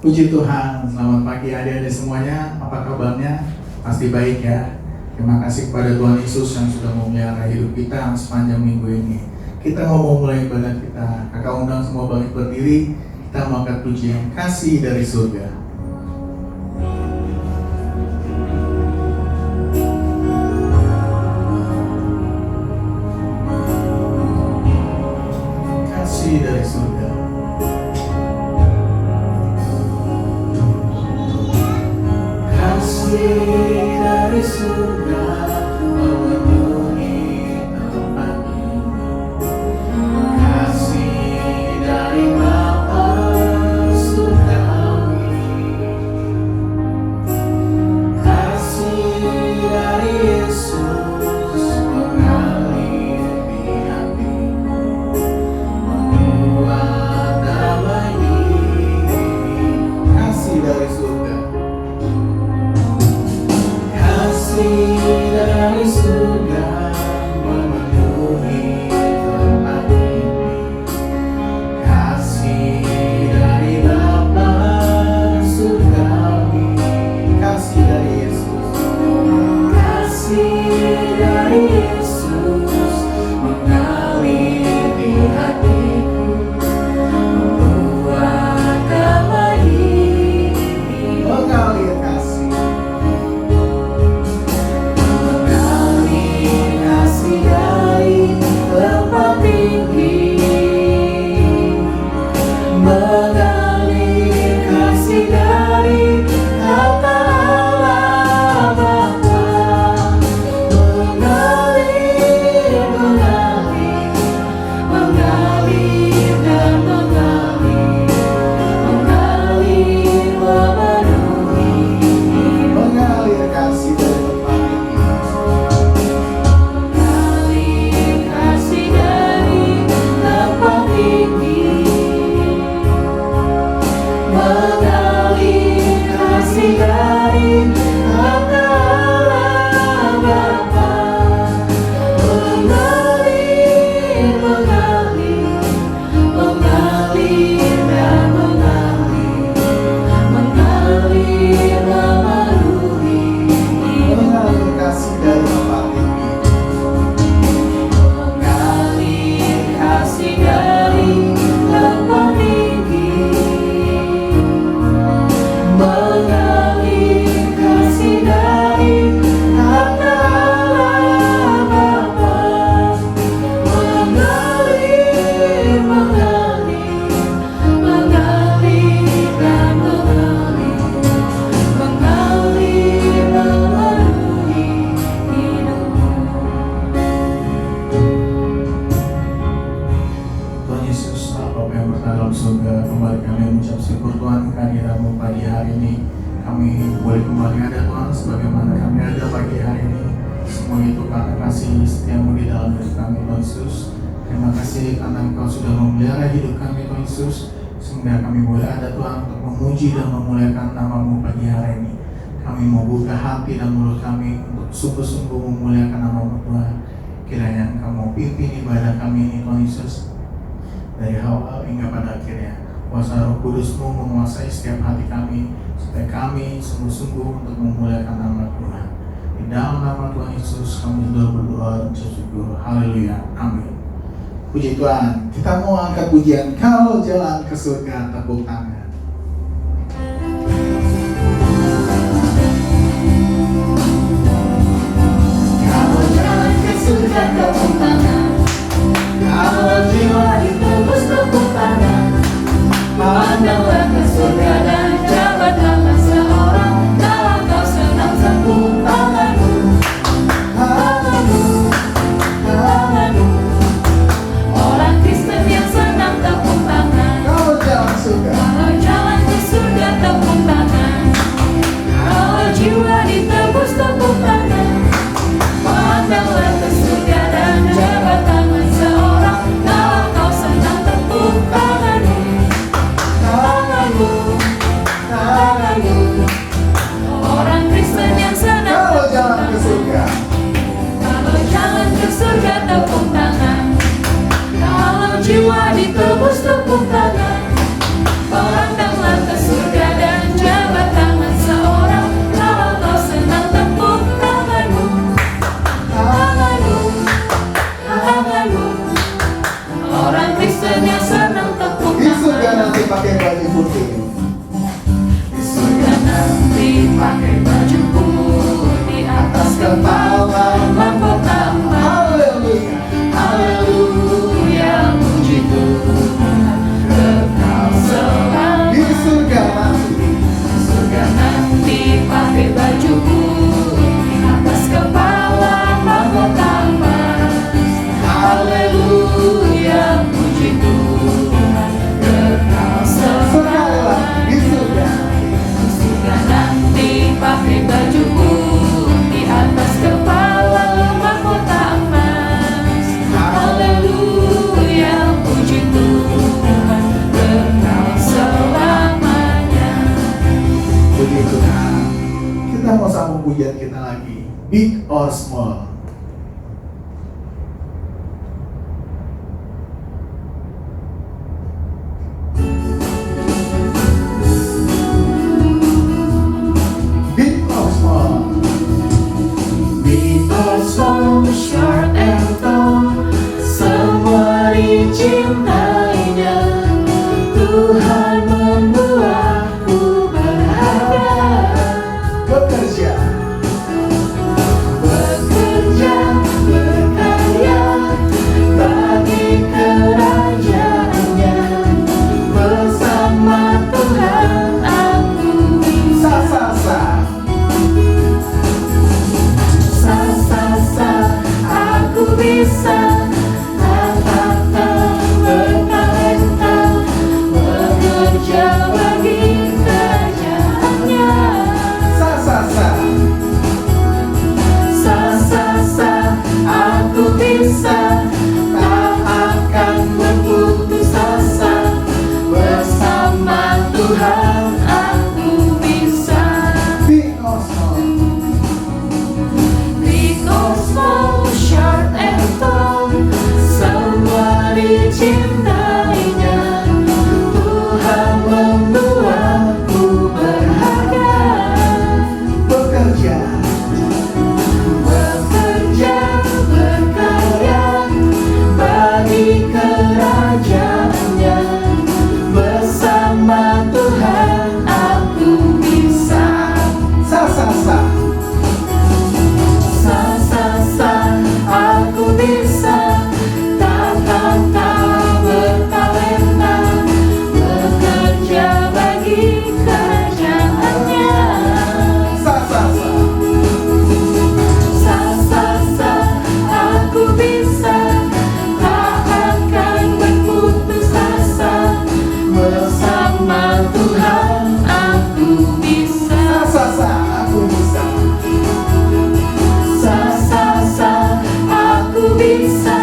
Puji Tuhan, selamat pagi adik-adik semuanya. Apa kabarnya? Pasti baik ya. Terima kasih kepada Tuhan Yesus yang sudah memelihara hidup kita sepanjang minggu ini. Kita mau memulai ibadah kita. Kakak undang semua bangkit berdiri. Kita mau angkat pujian kasih dari surga. Kasih dari surga. Kasih dari surga memenuhi tempat ini. Kasih dari Bapa surgawi. Kasih dari Yesus mengalir di hatiku, membuat damai ini. Kasih dari surga. Kasih dari surga memenuhi tempat ini. Kasih dari Bapa surgawi. Kasih dari Yesus. Kasih dari Yesus mengalir di hatiku, membuat damai ini. Mengalir kasih. Kasih dari tempat tinggi, mengalir kasih dari harta Allah Bapa, mengalir, mengalir, mengalir dan mengalir, mengalir memenuhi, mengalir kasih dari tempat tinggi. Kasih dari tempat tinggi, mengalir kasih dari harta Allah Bapa, mengalir, mengalir, mengalir dan mengalir, mengalir memenuhi, mengalir kasih dari tempat tinggi. Kasih dari tempat tinggi, mengalir kasih dari harta Allah Bapa, mengalir, mengalir, mengalir dan mengalir, mengalir memenuhi hidupku. Tuhan Yesus, Bapa yang berada dalam surga, kembali kami mengucap syukur Tuhan kehadiran-Mu pagi hari ini. Kami boleh kembali ada Tuhan, sebagaimana kami ada pagi hari ini. Semua itu karena kasih setia-Mu di dalam hidup kami Tuhan Yesus. Terima kasih karena Engkau sudah memelihara hidup kami Tuhan Yesus, sehingga kami boleh ada Tuhan untuk memuji dan memuliakan nama-Mu pagi hari ini. Kami mau buka hati dan mulut kami untuk sungguh-sungguh memuliakan nama-Mu Tuhan. Kiranya Engkau mau pimpin ibadah kami ini Tuhan Yesus, dari awal hingga pada akhirnya. Kuasa Roh Kudus-Mu menguasai setiap hati kami, supaya kami sungguh-sungguh untuk memuliakan nama Tuhan. Di dalam nama Tuhan Yesus kami sudah berdoa dan bersyukur. Haleluya, amin. Puji Tuhan. Kita mau angkat pujian Kalau Jalan ke Surga, tepuk tangan. Kalau jalan ke surga, tepuk tangan. Kalau jiwa ditebus, tepuk tangan. Pandanglah ke surga dan jabatlah seorang. Kalau kau senang, tepuk tanganmu, tanganmu, tanganmu. Orang Kristen yang senang tepuk tangan. Kalau jalan surga, kalau kepala mahkota emas. Haleluya. Haleluya, puji Tuhan, kekal selamanya. Di surga nanti, Surga nanti pakai baju putih, atas kepala mahkota emas. Haleluya, puji Tuhan, kekal selamanya. di surga. Surga nanti pakai baju putih, atas kepala mahkota emas. Haleluya, puji Tuhan, kekal selamanya. Puji Tuhan. Kita mau sambung pujian kita lagi. Big or small. Big or small. Big or small, short and tall, semua dicintainya. Tuhan membuatku berharga. Bekerja. Bekerja, berkarya, bagi kerajaannya. Bersama Tuhan aku bisa. Sa. Aku bisa. Tatap bertalenta, bekerja bagi kerajaannya. Aku bisa. Tak akan berputus asa. Bersama Tuhan aku bisa. Big or small. Big or small, short and tall, semua dicintainya. Tuhan membuatku berharga. Bekerja. Bekerja, berkarya, bagi kerajaannya. Bersama Tuhan aku bisa. Sa. Aku bisa. Tak bertalenta, bekerja bagi kerajaannya. Aku bisa. Tak akan berputus asa. Bersama Tuhan aku bisa. Aku bisa. Aku bisa.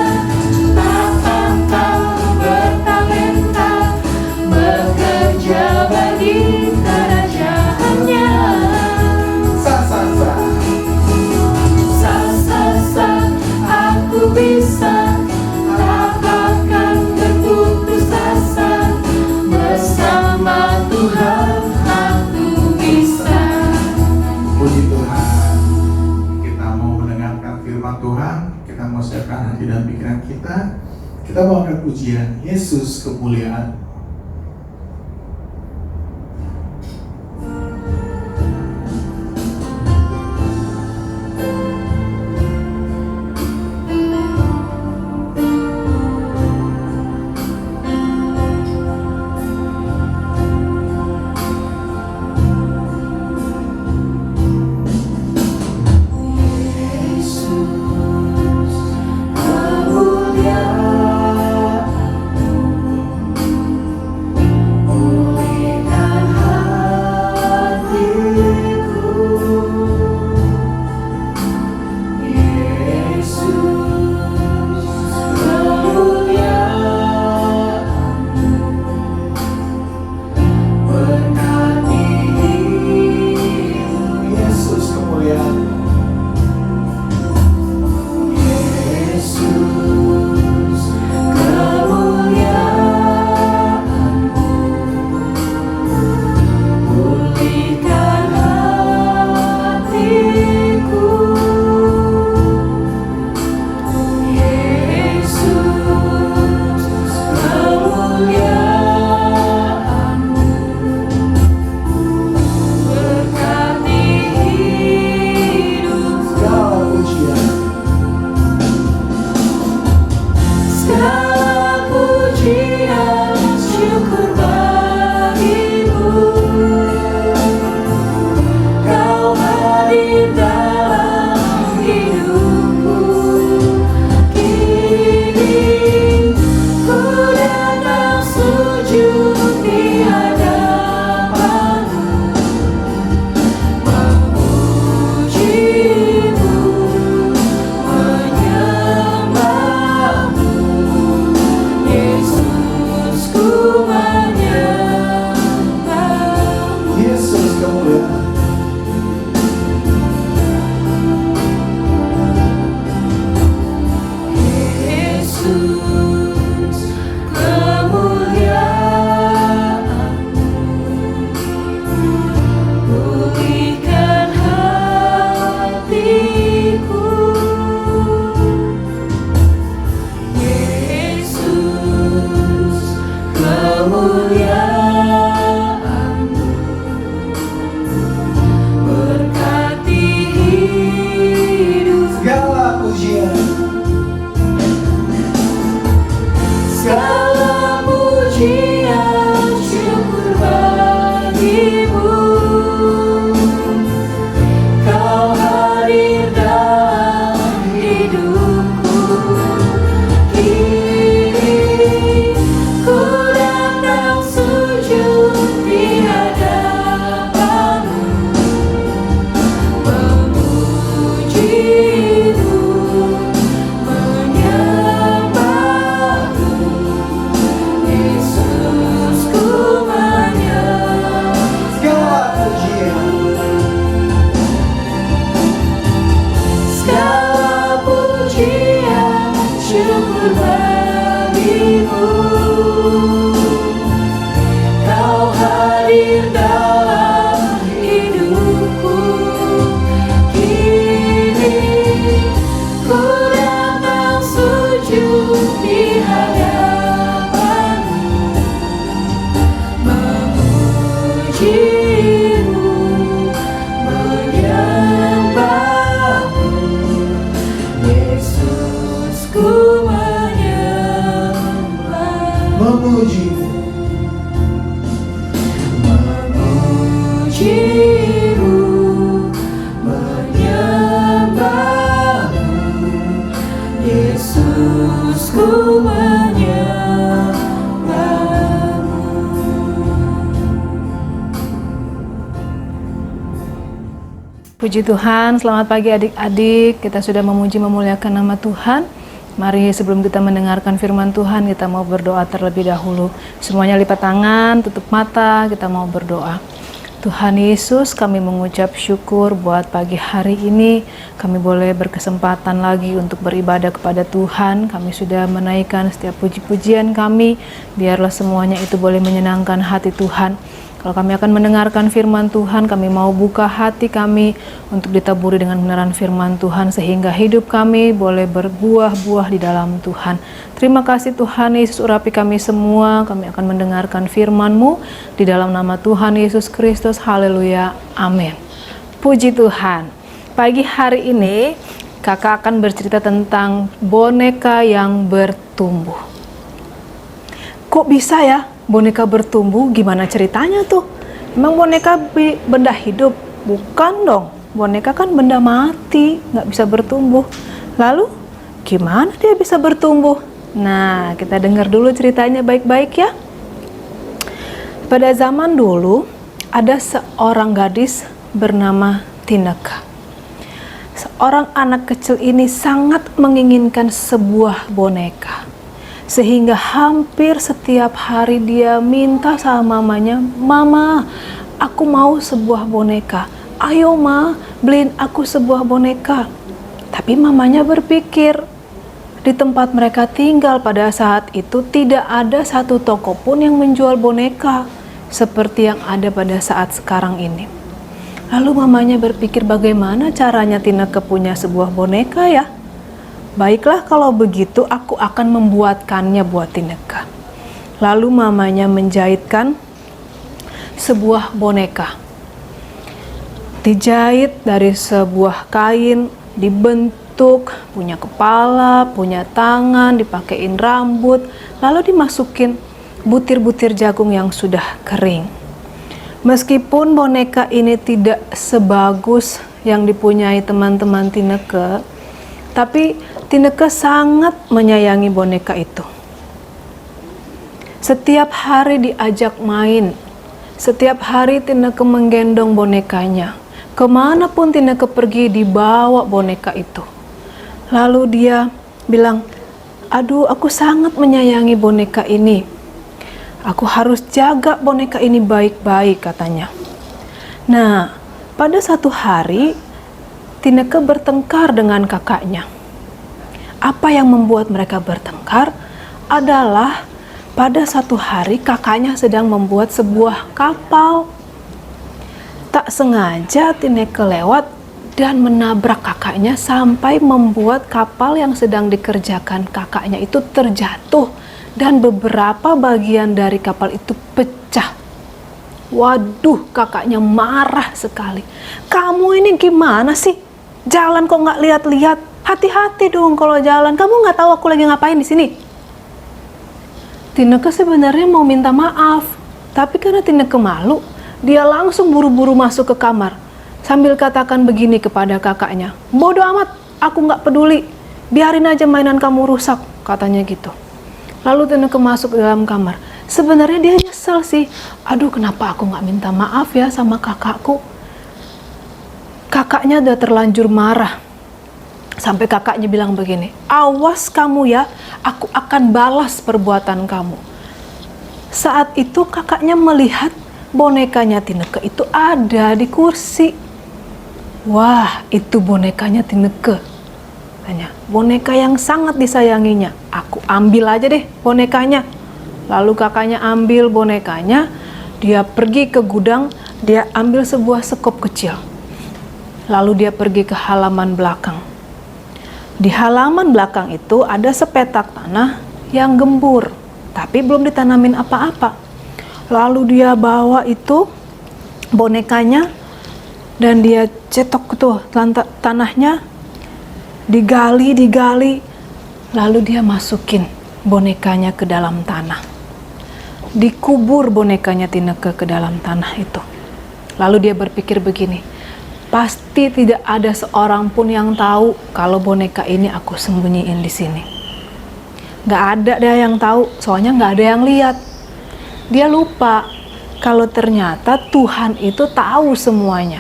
Tak bertalenta, bekerja bagi kerajaannya. Aku bisa. Tak akan berputus asa. Bersama Tuhan aku bisa. Puji Tuhan. Kita mau mendengarkan firman Tuhan. Kita mau siapkan hati dan pikiran kita. Kita mau angkat pujian Yesus kemuliaan. Yesus kemuliaan. Puji Tuhan, selamat pagi adik-adik. Kita sudah memuji memuliakan nama Tuhan. Mari sebelum kita mendengarkan firman Tuhan, kita mau berdoa terlebih dahulu. Semuanya lipat tangan, tutup mata, kita mau berdoa. Tuhan Yesus, kami mengucap syukur buat pagi hari ini. Kami boleh berkesempatan lagi untuk beribadah kepada Tuhan. Kami sudah menaikkan setiap puji-pujian kami. Biarlah semuanya itu boleh menyenangkan hati Tuhan. Kalau kami akan mendengarkan firman Tuhan, kami mau buka hati kami untuk ditaburi dengan benaran firman Tuhan, sehingga hidup kami boleh berbuah-buah di dalam Tuhan. Terima kasih Tuhan Yesus, urapi kami semua. Kami akan mendengarkan firman-Mu di dalam nama Tuhan Yesus Kristus. Haleluya, amin. Puji Tuhan. Pagi hari ini kakak akan bercerita tentang boneka yang bertumbuh. Kok bisa ya boneka bertumbuh? Gimana ceritanya tuh? Emang boneka benda hidup? Bukan dong, boneka kan benda mati, nggak bisa bertumbuh. Lalu gimana dia bisa bertumbuh? Nah, kita dengar dulu ceritanya baik-baik ya. Pada zaman dulu ada seorang gadis bernama Tineke. Seorang anak kecil ini sangat menginginkan sebuah boneka, sehingga hampir setiap hari dia minta sama mamanya, "Mama, aku mau sebuah boneka. Ayo Ma, beliin aku sebuah boneka." Tapi mamanya berpikir, di tempat mereka tinggal pada saat itu tidak ada satu toko pun yang menjual boneka seperti yang ada pada saat sekarang ini. Lalu mamanya berpikir, bagaimana caranya Tineke punya sebuah boneka ya? Baiklah, kalau begitu aku akan membuatkannya buat Tineke. Lalu mamanya menjahitkan sebuah boneka. Dijahit dari sebuah kain, dibentuk, punya kepala, punya tangan, dipakein rambut, lalu dimasukin butir-butir jagung yang sudah kering. Meskipun boneka ini tidak sebagus yang dipunyai teman-teman Tineke, tapi Tineke sangat menyayangi boneka itu. Setiap hari diajak main, setiap hari Tineke menggendong bonekanya. Kemanapun Tineke pergi, dibawa boneka itu. Lalu dia bilang, "Aduh, aku sangat menyayangi boneka ini. Aku harus jaga boneka ini baik-baik," katanya. Nah, pada satu hari Tineke bertengkar dengan kakaknya. Apa yang membuat mereka bertengkar adalah pada satu hari kakaknya sedang membuat sebuah kapal. Tak sengaja Tineke lewat dan menabrak kakaknya sampai membuat kapal yang sedang dikerjakan kakaknya itu terjatuh dan beberapa bagian dari kapal itu pecah. Waduh, kakaknya marah sekali. "Kamu ini gimana sih? Jalan kok nggak lihat-lihat? Hati-hati dong kalau jalan. Kamu nggak tahu aku lagi ngapain di sini?" Tineke sebenarnya mau minta maaf, tapi karena Tineke malu, dia langsung buru-buru masuk ke kamar sambil katakan begini kepada kakaknya, "Bodoh amat, aku nggak peduli. Biarin aja mainan kamu rusak," katanya gitu. Lalu Tineke masuk ke dalam kamar. Sebenarnya dia nyesel sih. "Aduh, kenapa aku nggak minta maaf ya sama kakakku?" Kakaknya udah terlanjur marah. Sampai kakaknya bilang begini, "Awas kamu ya, aku akan balas perbuatan kamu." Saat itu kakaknya melihat bonekanya Tineke itu ada di kursi. "Wah, itu bonekanya Tineke," katanya. "Boneka yang sangat disayanginya. Aku ambil aja deh bonekanya." Lalu kakaknya ambil bonekanya, dia pergi ke gudang, dia ambil sebuah sekop kecil. Lalu dia pergi ke halaman belakang. Di halaman belakang itu ada sepetak tanah yang gembur, tapi belum ditanamin apa-apa. Lalu dia bawa itu bonekanya dan dia cetok tuh tanahnya, digali, lalu dia masukin bonekanya ke dalam tanah. Dikubur bonekanya Tineke ke dalam tanah itu. Lalu dia berpikir begini, pasti tidak ada seorang pun yang tahu kalau boneka ini aku sembunyiin di sini. Gak ada deh yang tahu, soalnya gak ada yang lihat. Dia lupa kalau ternyata Tuhan itu tahu semuanya.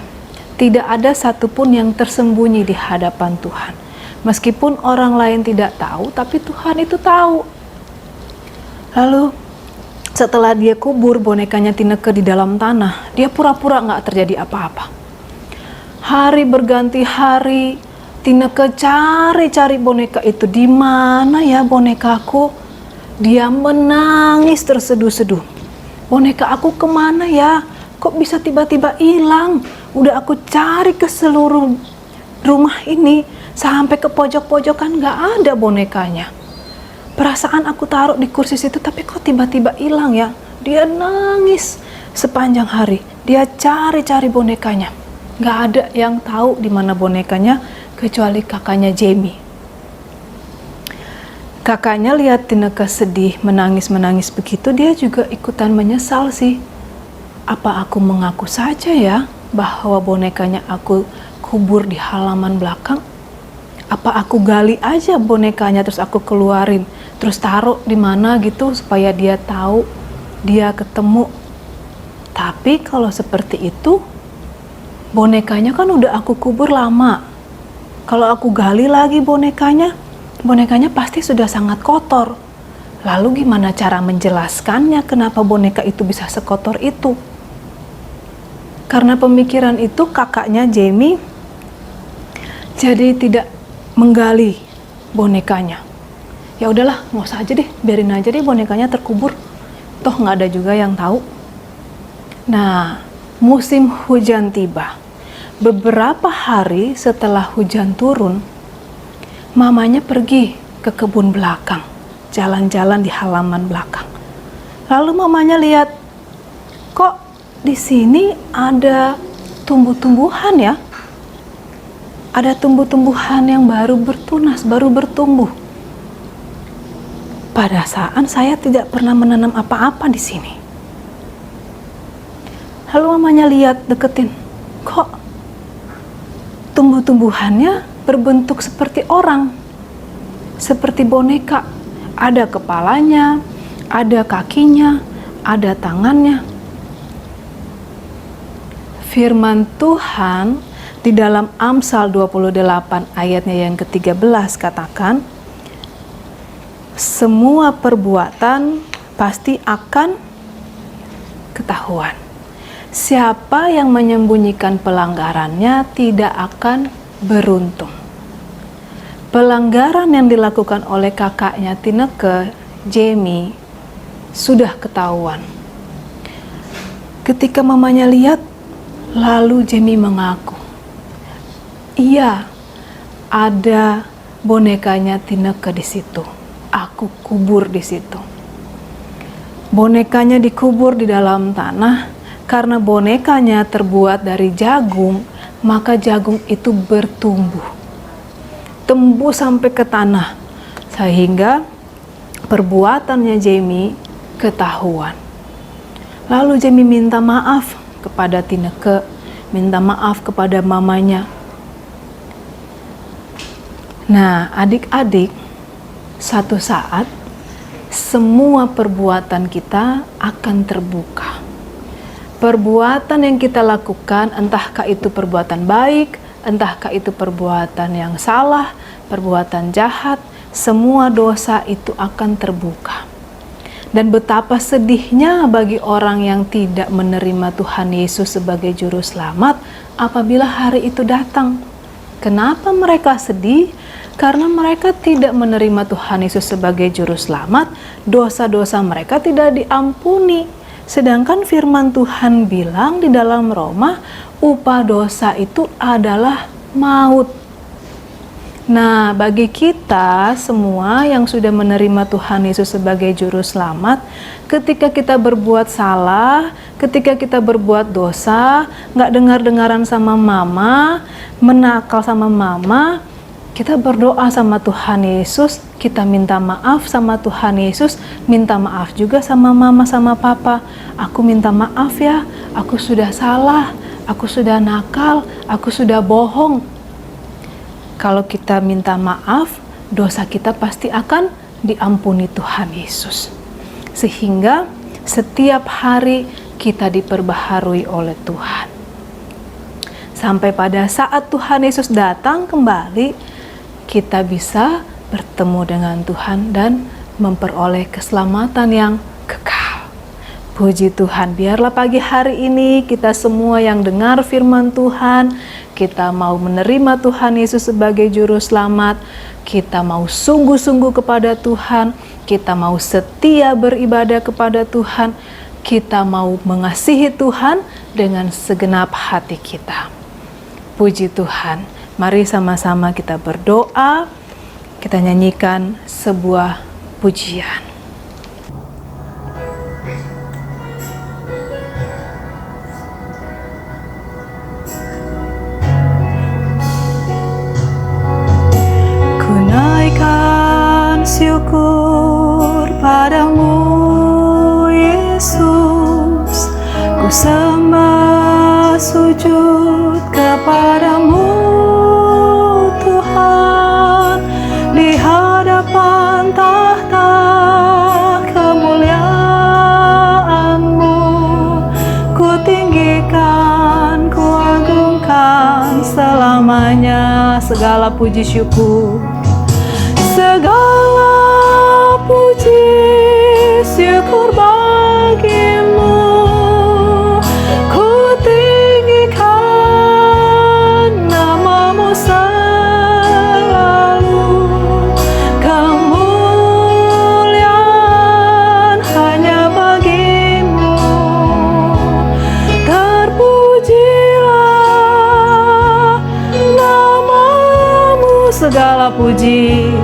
Tidak ada satupun yang tersembunyi di hadapan Tuhan. Meskipun orang lain tidak tahu, tapi Tuhan itu tahu. Lalu setelah dia kubur bonekanya Tineke di dalam tanah, dia pura-pura nggak terjadi apa-apa. Hari berganti hari, Tineke cari-cari boneka itu. Di mana ya bonekaku? Dia menangis terseduh-seduh. Boneka aku kemana ya? Kok bisa tiba-tiba hilang? Udah aku cari ke seluruh rumah ini, sampai ke pojok-pojokan nggak ada bonekanya. Perasaan aku taruh di kursi situ, tapi kok tiba-tiba hilang ya? Dia nangis sepanjang hari. Dia cari-cari bonekanya. Nggak ada yang tahu di mana bonekanya kecuali kakaknya Jamie. Kakaknya lihat Tineke sedih, menangis-menangis begitu, dia juga ikutan menyesal sih. Apa aku mengaku saja ya bahwa bonekanya aku kubur di halaman belakang? Apa aku gali aja bonekanya terus aku keluarin, terus taruh di mana gitu supaya dia tahu, dia ketemu. Tapi kalau seperti itu, bonekanya kan udah aku kubur lama. Kalau aku gali lagi bonekanya pasti sudah sangat kotor. Lalu gimana cara menjelaskannya kenapa boneka itu bisa sekotor itu? Karena pemikiran itu kakaknya Jamie jadi tidak menggali bonekanya. Ya udahlah, nggak usah aja deh, biarin aja deh bonekanya terkubur. Toh nggak ada juga yang tahu. Nah, musim hujan tiba. Beberapa hari setelah hujan turun, mamanya pergi ke kebun belakang, jalan-jalan di halaman belakang. Lalu mamanya lihat, kok di sini ada tumbuh-tumbuhan ya? Ada tumbuh-tumbuhan yang baru bertunas, baru bertumbuh. Pada saat saya tidak pernah menanam apa-apa di sini. Lalu mamanya lihat, deketin, kok tumbuh-tumbuhannya berbentuk seperti orang, seperti boneka. Ada kepalanya, ada kakinya, ada tangannya. Firman Tuhan di dalam Amsal 28 ayatnya yang ke-13 katakan, semua perbuatan pasti akan ketahuan. Siapa yang menyembunyikan pelanggarannya tidak akan beruntung. Pelanggaran yang dilakukan oleh kakaknya Tineke, Jamie, sudah ketahuan. Ketika mamanya lihat, lalu Jamie mengaku, iya, ada bonekanya Tineke di situ. Aku kubur di situ. Bonekanya dikubur di dalam tanah karena bonekanya terbuat dari jagung, maka jagung itu bertumbuh, tembus sampai ke tanah, sehingga perbuatannya Jamie ketahuan. Lalu Jamie minta maaf kepada Tineke, minta maaf kepada mamanya. Nah, adik-adik, satu saat semua perbuatan kita akan terbuka. Perbuatan yang kita lakukan, entahkah itu perbuatan baik, entahkah itu perbuatan yang salah, perbuatan jahat, semua dosa itu akan terbuka. Dan betapa sedihnya bagi orang yang tidak menerima Tuhan Yesus sebagai juru selamat apabila hari itu datang. Kenapa mereka sedih? Karena mereka tidak menerima Tuhan Yesus sebagai juru selamat, dosa-dosa mereka tidak diampuni. Sedangkan firman Tuhan bilang di dalam Roma, upah dosa itu adalah maut. Nah, bagi kita semua yang sudah menerima Tuhan Yesus sebagai juru selamat, ketika kita berbuat salah, ketika kita berbuat dosa, nggak dengar-dengaran sama mama, menakal sama mama, kita berdoa sama Tuhan Yesus, kita minta maaf sama Tuhan Yesus, minta maaf juga sama mama sama papa. Aku minta maaf ya, aku sudah salah, aku sudah nakal, aku sudah bohong. Kalau kita minta maaf, dosa kita pasti akan diampuni Tuhan Yesus. Sehingga setiap hari kita diperbaharui oleh Tuhan. sampai pada saat Tuhan Yesus datang kembali, kita bisa bertemu dengan Tuhan dan memperoleh keselamatan yang kekal. Puji Tuhan, biarlah pagi hari ini kita semua yang dengar firman Tuhan, kita mau menerima Tuhan Yesus sebagai juru selamat, kita mau sungguh-sungguh kepada Tuhan, kita mau setia beribadah kepada Tuhan, kita mau mengasihi Tuhan dengan segenap hati kita. Puji Tuhan, mari sama-sama kita berdoa, kita nyanyikan sebuah pujian. Syukur padamu Yesus, ku sembah sujud kepadamu Tuhan, di hadapan tahta kemuliaan-Mu, ku tinggikan, ku agungkan selamanya. Segala puji syukur, segala puji syukur bagimu, ku tinggikan namamu selalu, kemuliaan hanya bagimu, terpujilah namamu. Segala puji,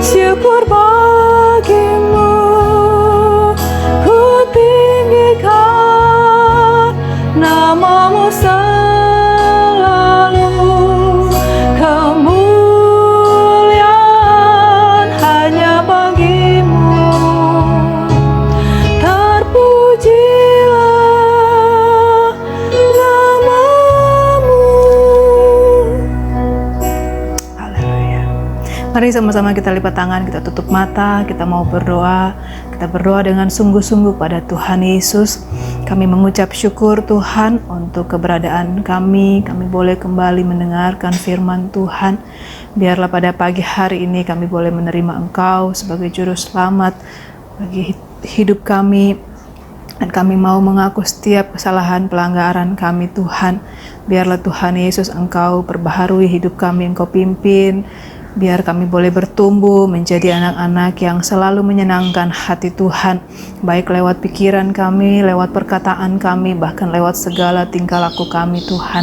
syukur bagimu, ku tinggikan namamu selalu, kemuliaan hanya bagimu, terpujilah namamu. Haleluya. Mari sama-sama kita lipat tangan, kita tutup mata, kita mau berdoa. Kita berdoa dengan sungguh-sungguh pada Tuhan Yesus. Kami mengucap syukur Tuhan untuk keberadaan kami. Kami boleh kembali mendengarkan firman Tuhan. Biarlah pada pagi hari ini kami boleh menerima Engkau sebagai juru selamat bagi hidup kami. Dan kami mau mengaku setiap kesalahan pelanggaran kami Tuhan. Biarlah Tuhan Yesus Engkau perbaharui hidup kami, Engkau pimpin. Biar kami boleh bertumbuh menjadi anak-anak yang selalu menyenangkan hati Tuhan, baik lewat pikiran kami, lewat perkataan kami, bahkan lewat segala tingkah laku kami Tuhan.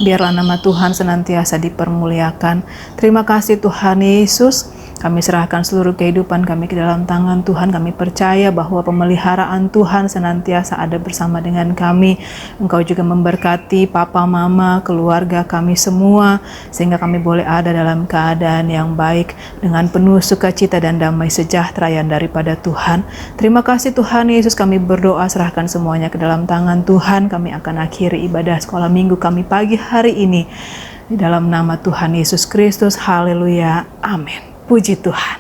Biarlah nama Tuhan senantiasa dipermuliakan. Terima kasih Tuhan Yesus. Kami serahkan seluruh kehidupan kami ke dalam tangan Tuhan. Kami percaya bahwa pemeliharaan Tuhan senantiasa ada bersama dengan kami. Engkau juga memberkati papa, mama, keluarga kami semua, sehingga kami boleh ada dalam keadaan yang baik, dengan penuh sukacita dan damai sejahtera yang daripada Tuhan. Terima kasih Tuhan Yesus, kami berdoa serahkan semuanya ke dalam tangan Tuhan. Kami akan akhiri ibadah sekolah minggu kami pagi hari ini. Di dalam nama Tuhan Yesus Kristus, haleluya, amin. Puji Tuhan.